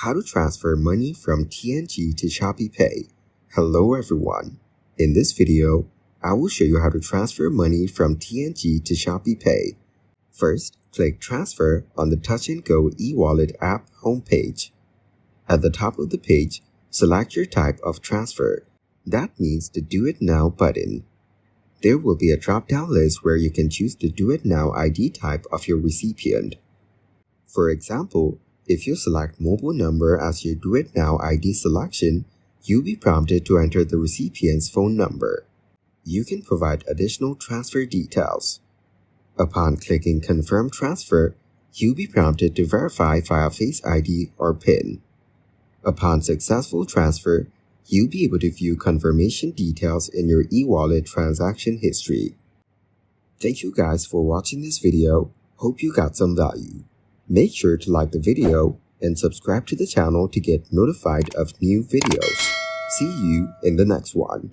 How to transfer money from TNG to Shopeepay. Hello everyone. In this video, I will show you how to transfer money from TNG to Shopeepay. First, click Transfer on the Touch & Go e-wallet app homepage. At the top of the page, select your type of transfer. That means the Do It Now button. There will be a drop-down list where you can choose the Do It Now ID type of your recipient. For example, if you select mobile number as your Do It Now ID selection, you'll be prompted to enter the recipient's phone number. You can provide additional transfer details. Upon clicking Confirm Transfer, you'll be prompted to verify via Face ID or PIN. Upon successful transfer, you'll be able to view confirmation details in your e-wallet transaction history. Thank you guys for watching this video. Hope you got some value. Make sure to like the video and subscribe to the channel to get notified of new videos. See you in the next one.